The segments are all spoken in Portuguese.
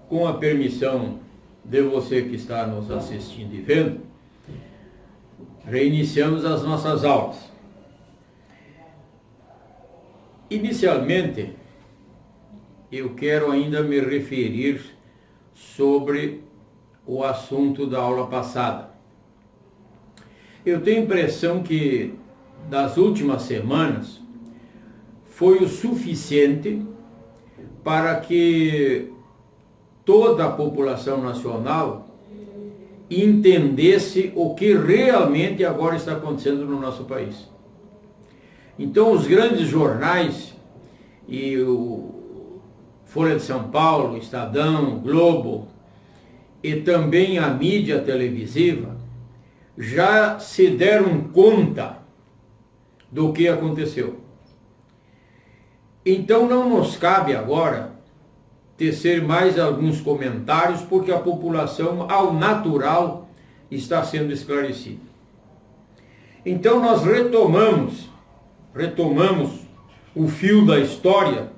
Com a permissão de você que está nos assistindo e vendo, reiniciamos as nossas aulas. Inicialmente, eu quero ainda me referir sobre o assunto da aula passada. Eu tenho a impressão que das últimas semanas foi o suficiente para que toda a população nacional entendesse o que realmente agora está acontecendo no nosso país. Então os grandes jornais, e o Folha de São Paulo, Estadão, Globo, e também a mídia televisiva, já se deram conta do que aconteceu. Então não nos cabe agora tecer mais alguns comentários, porque a população, ao natural, está sendo esclarecida. Então nós retomamos o fio da história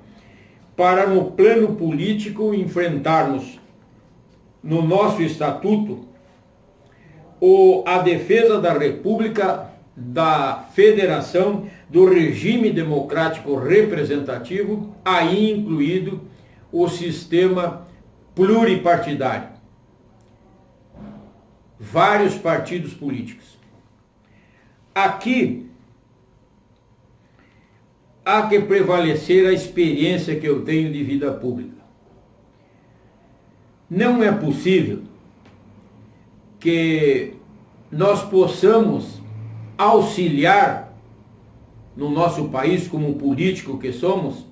para, no plano político, enfrentarmos no nosso estatuto a defesa da República, da Federação, do regime democrático representativo, aí incluído o sistema pluripartidário. Vários partidos políticos. Aqui há que prevalecer a experiência que eu tenho de vida pública. Não é possível que nós possamos auxiliar no nosso país, como político que somos,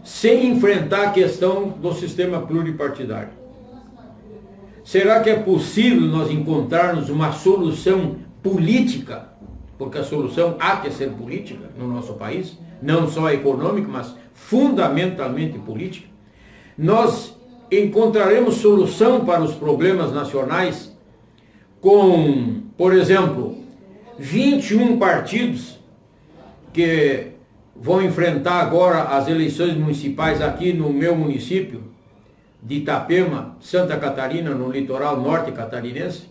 sem enfrentar a questão do sistema pluripartidário. Será que é possível nós encontrarmos uma solução política? Porque a solução há que ser política no nosso país, não só econômica, mas fundamentalmente política. Nós encontraremos solução para os problemas nacionais com, por exemplo, 21 partidos que vão enfrentar agora as eleições municipais aqui no meu município de Itapema, Santa Catarina, no litoral norte catarinense.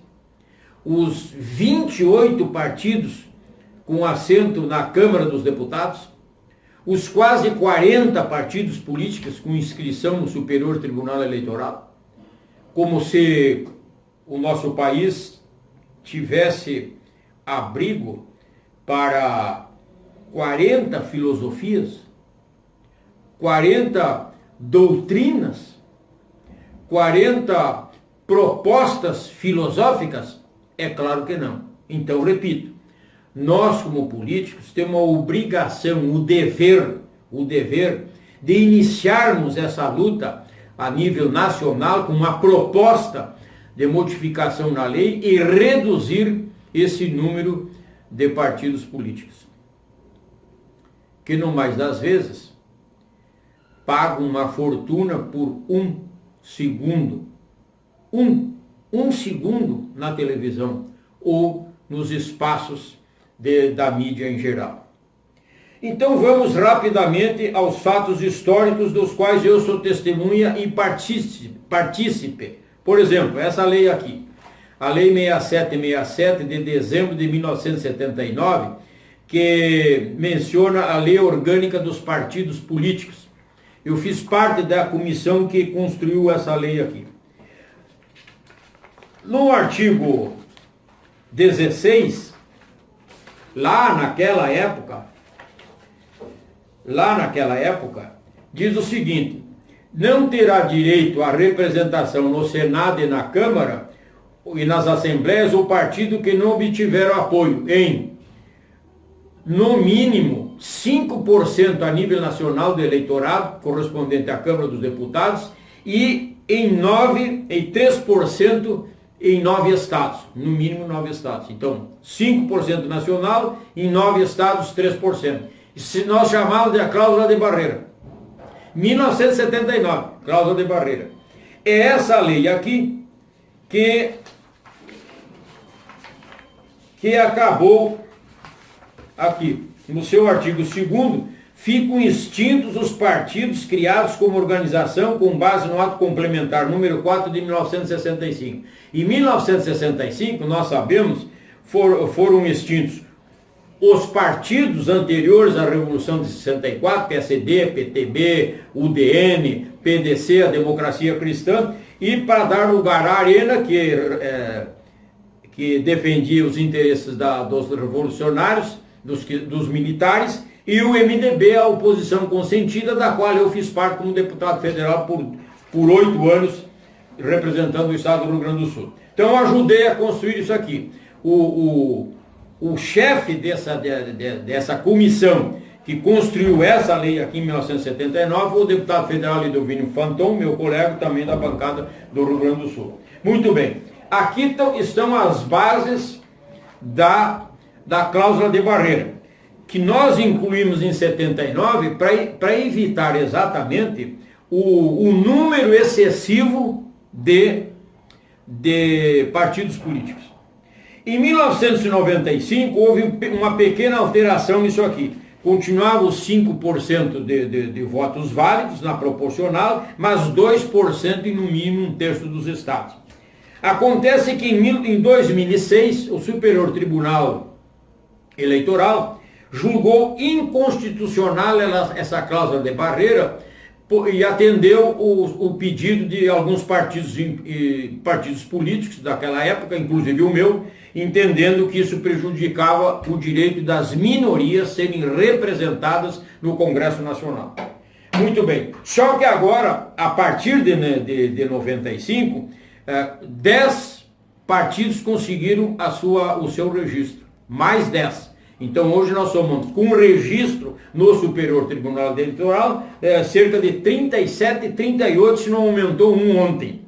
Os 28 partidos com assento na Câmara dos Deputados, os quase 40 partidos políticos com inscrição no Superior Tribunal Eleitoral, como se o nosso país tivesse abrigo para 40 filosofias, 40 doutrinas, 40 propostas filosóficas? É claro que não. Então, repito, nós como políticos temos a obrigação, o dever de iniciarmos essa luta a nível nacional com uma proposta de modificação na lei e reduzir esse número de partidos políticos, que no mais das vezes pagam uma fortuna por um segundo na televisão ou nos espaços da mídia em geral. Então vamos rapidamente aos fatos históricos dos quais eu sou testemunha e partícipe. Por exemplo, essa lei aqui, a Lei 6767 de dezembro de 1979, que menciona a Lei Orgânica dos Partidos Políticos. Eu fiz parte da comissão que construiu essa lei aqui. No artigo 16, lá naquela época, diz o seguinte: não terá direito à representação no Senado e na Câmara e nas Assembleias o partido que não obtiver o apoio em, no mínimo, 5% a nível nacional do eleitorado, correspondente à Câmara dos Deputados, e em 3% em 9 estados, no mínimo 9 estados. Então, 5% nacional, em 9 estados, 3%. Isso nós chamamos de a cláusula de barreira. 1979, cláusula de barreira. É essa lei aqui que acabou aqui, no seu artigo 2º, ficam extintos os partidos criados como organização com base no ato complementar número 4 de 1965. Em 1965, nós sabemos, foram extintos os partidos anteriores à Revolução de 64, PSD, PTB, UDN, PDC, a Democracia Cristã, e para dar lugar à Arena, que defendia os interesses dos revolucionários, dos militares, e o MDB, a oposição consentida, da qual eu fiz parte como deputado federal por 8 anos, representando o estado do Rio Grande do Sul. Então eu ajudei a construir isso aqui. O chefe dessa comissão que construiu essa lei aqui em 1979 foi o deputado federal Lidovinho Fanton, meu colega também da bancada do Rio Grande do Sul. Muito bem, aqui estão as bases da cláusula de barreira, que nós incluímos em 79 para evitar exatamente o número excessivo de partidos políticos. Em 1995 houve uma pequena alteração nisso aqui. Continuava os 5% de votos válidos na proporcional, mas 2% e no mínimo 1/3 dos estados. Acontece que em 2006 o Superior Tribunal Eleitoral julgou inconstitucional essa cláusula de barreira e atendeu o pedido de alguns partidos políticos daquela época, inclusive o meu, entendendo que isso prejudicava o direito das minorias serem representadas no Congresso Nacional. Muito bem, só que agora, a partir de 95, 10 partidos conseguiram o seu registro, mais 10. Então hoje nós somos com registro no Superior Tribunal Eleitoral cerca de 37, 38, se não aumentou um ontem.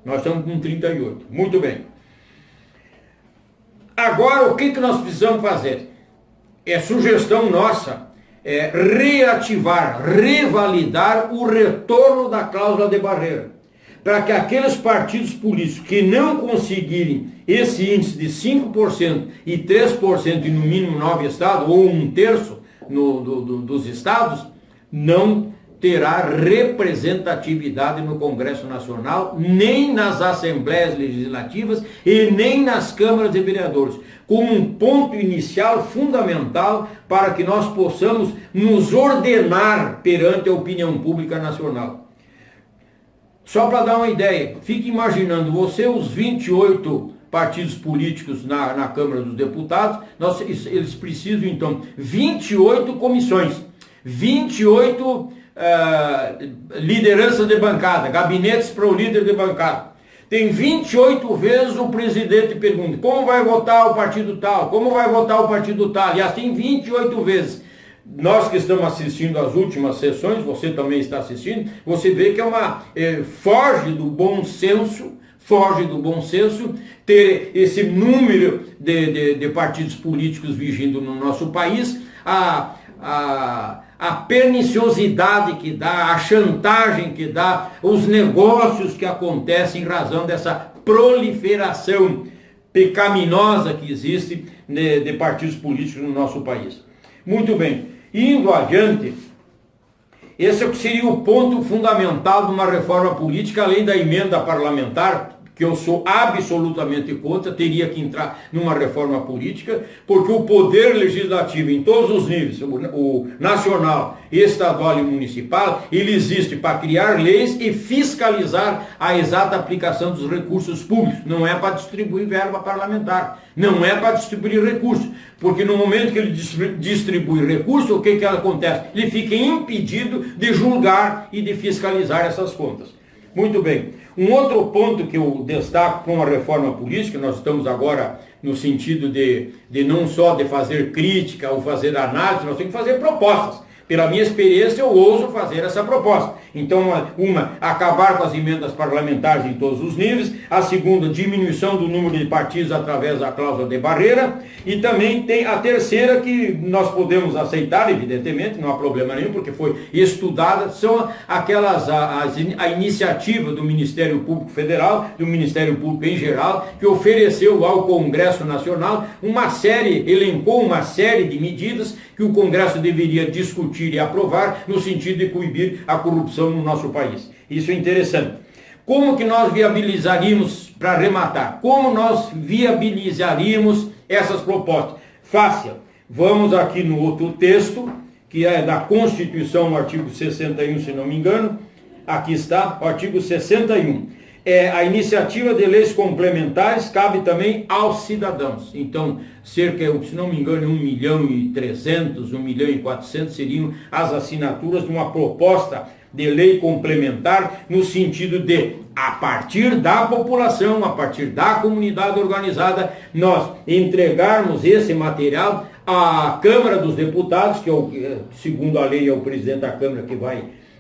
Nós estamos com 38. Muito bem. Agora o que nós precisamos fazer? É sugestão nossa, reativar, revalidar o retorno da cláusula de barreira, para que aqueles partidos políticos que não conseguirem esse índice de 5% e 3% e no mínimo 9 estados, ou 1/3 dos estados, não terá representatividade no Congresso Nacional, nem nas Assembleias Legislativas e nem nas Câmaras de Vereadores, como um ponto inicial fundamental para que nós possamos nos ordenar perante a opinião pública nacional. Só para dar uma ideia, fique imaginando você, os 28 partidos políticos na Câmara dos Deputados, eles precisam então 28 comissões, 28 lideranças de bancada, gabinetes para o líder de bancada. Tem 28 vezes o presidente pergunta, como vai votar o partido tal, como vai votar o partido tal, e assim 28 vezes. Nós que estamos assistindo às últimas sessões, você também está assistindo, você vê que foge do bom senso ter esse número de partidos políticos vigindo no nosso país, a perniciosidade que dá, a chantagem que dá, os negócios que acontecem em razão dessa proliferação pecaminosa que existe de partidos políticos no nosso país. Muito bem. Indo adiante, esse é o que seria o ponto fundamental de uma reforma política, além da emenda parlamentar, que eu sou absolutamente contra, teria que entrar numa reforma política, porque o poder legislativo em todos os níveis, o nacional, estadual e municipal, ele existe para criar leis e fiscalizar a exata aplicação dos recursos públicos. Não é para distribuir verba parlamentar, não é para distribuir recursos, porque no momento que ele distribui recursos, o que acontece? Ele fica impedido de julgar e de fiscalizar essas contas. Muito bem. Um outro ponto que eu destaco com a reforma política, nós estamos agora no sentido de não só de fazer crítica ou fazer análise, nós temos que fazer propostas. Pela minha experiência, eu ouso fazer essa proposta. Então, acabar com as emendas parlamentares em todos os níveis. A segunda, diminuição do número de partidos através da cláusula de barreira. E também tem a terceira, que nós podemos aceitar, evidentemente, não há problema nenhum, porque foi estudada, são aquelas, a iniciativa do Ministério Público Federal, do Ministério Público em geral, que ofereceu ao Congresso Nacional elencou uma série de medidas que o Congresso deveria discutir e aprovar no sentido de coibir a corrupção no nosso país. Isso é interessante. Como que nós viabilizaríamos, para arrematar, como nós viabilizaríamos essas propostas? Fácil. Vamos aqui no outro texto, que é da Constituição, no artigo 61, se não me engano. Aqui está, o artigo 61. A iniciativa de leis complementares cabe também aos cidadãos. Então, cerca, se não me engano, 1.300.000, 1.400.000 seriam as assinaturas de uma proposta de lei complementar, no sentido de, a partir da população, a partir da comunidade organizada, nós entregarmos esse material à Câmara dos Deputados, que segundo a lei é o presidente da Câmara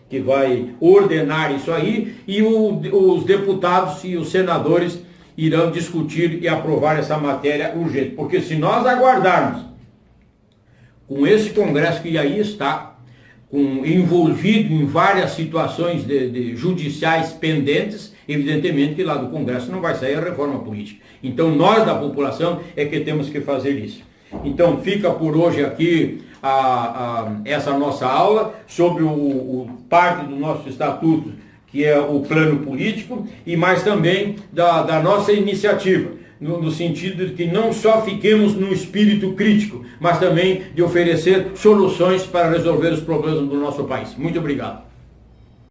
que vai ordenar isso aí, e os deputados e os senadores irão discutir e aprovar essa matéria urgente. Porque se nós aguardarmos com esse Congresso que aí está, envolvido em várias situações de judiciais pendentes, evidentemente que lá do Congresso não vai sair a reforma política. Então nós da população é que temos que fazer isso. Então fica por hoje aqui essa nossa aula sobre o parte do nosso estatuto, que é o plano político, e mais também da nossa iniciativa, no sentido de que não só fiquemos no espírito crítico, mas também de oferecer soluções para resolver os problemas do nosso país. Muito obrigado.